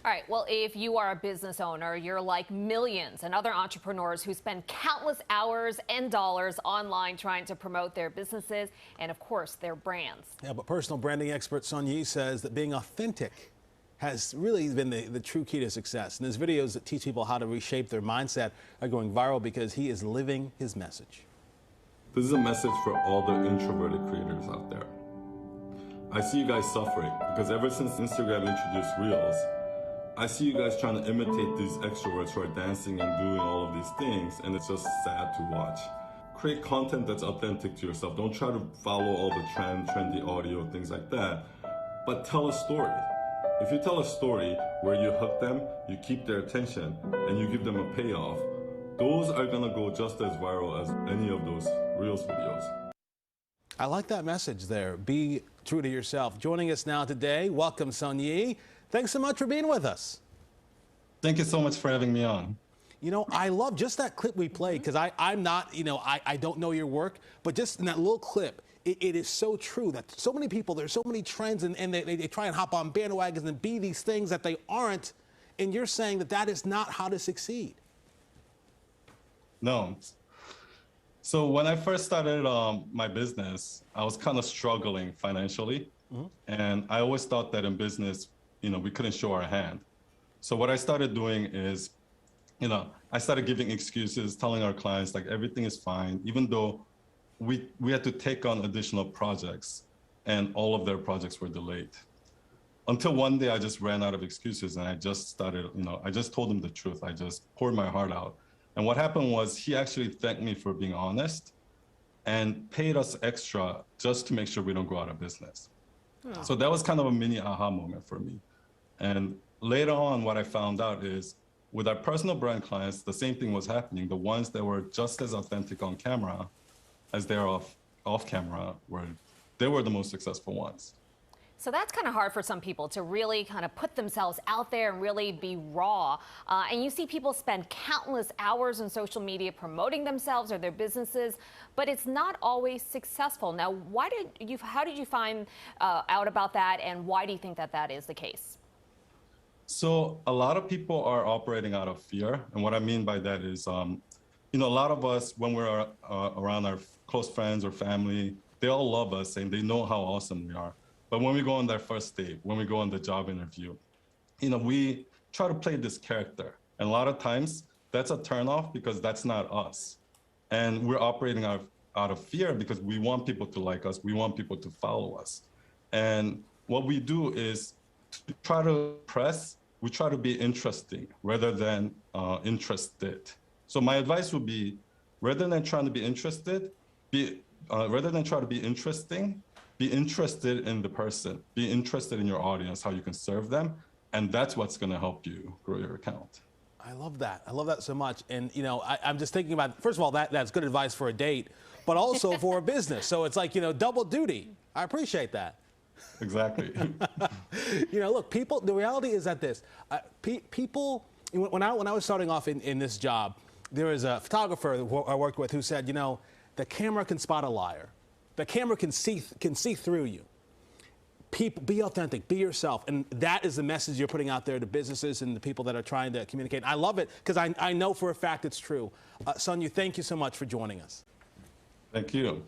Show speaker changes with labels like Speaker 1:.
Speaker 1: All right, well, if you are a business owner, you're like millions and other entrepreneurs who spend countless hours and dollars online trying to promote their businesses and, of course, their brands.
Speaker 2: Yeah, but personal branding expert Sun Yee says that being authentic has really been the true key to success. And his videos that teach people how to reshape their mindset are going viral because he is living his message.
Speaker 3: This is a message for all the introverted creators out there. I see you guys suffering because ever since Instagram introduced Reels, I see you guys trying to imitate these extroverts who are dancing and doing all of these things, and it's just sad to watch. Create content that's authentic to yourself. Don't try to follow all the trendy audio, things like that, but tell a story. If you tell a story where you hook them, you keep their attention, and you give them a payoff, those are gonna go just as viral as any of those Reels videos.
Speaker 2: I like that message there. Be true to yourself. Joining us now today, welcome Sun Yee. Thanks so much for being with us.
Speaker 4: Thank you so much for having me on.
Speaker 2: You know, I love just that clip we played because I'm not, I don't know your work, but just in that little clip, it is so true that so many people, there's so many trends and they try and hop on bandwagons and be these things that they aren't. And you're saying that that is not how to succeed.
Speaker 4: No. So when I first started my business, I was kind of struggling financially. And I always thought that in business, we couldn't show our hand. So what I started doing is, I started giving excuses, telling our clients like everything is fine, even though we had to take on additional projects and all of their projects were delayed. Until one day I just ran out of excuses and I just started, I just told him the truth. I just poured my heart out. And what happened was he actually thanked me for being honest and paid us extra just to make sure we don't go out of business. Oh. So that was kind of a mini aha moment for me. And later on, what I found out is with our personal brand clients, the same thing was happening. The ones that were just as authentic on camera as they are off camera, they were the most successful ones.
Speaker 1: So that's kind of hard for some people to really kind of put themselves out there and really be raw. And you see people spend countless hours on social media promoting themselves or their businesses, but it's not always successful. Now, how did you find out about that, and why do you think that that is the case?
Speaker 4: So a lot of people are operating out of fear. And what I mean by that is, a lot of us, when we're around our close friends or family, they all love us and they know how awesome we are. But when we go on that first date, when we go on the job interview, we try to play this character. And a lot of times that's a turnoff because that's not us. And we're operating out of fear because we want people to like us. We want people to follow us. And what we do is to try to we try to be interesting rather than interested. So my advice would be, rather than trying to be interested, rather than try to be interesting, be interested in the person, be interested in your audience, how you can serve them, and that's what's going to help you grow your account.
Speaker 2: I love that. I love that so much. And, I'm just thinking about, first of all, that's good advice for a date, but also for a business. So it's like, double duty. I appreciate that.
Speaker 4: Exactly.
Speaker 2: Look, the reality is that people, when I was starting off in this job, there was a photographer I worked with who said, the camera can spot a liar. The camera can see through you. People, be authentic, be yourself. And that is the message you're putting out there to businesses and the people that are trying to communicate. I love it because I know for a fact it's true. Sun Yee, thank you so much for joining us.
Speaker 4: Thank you.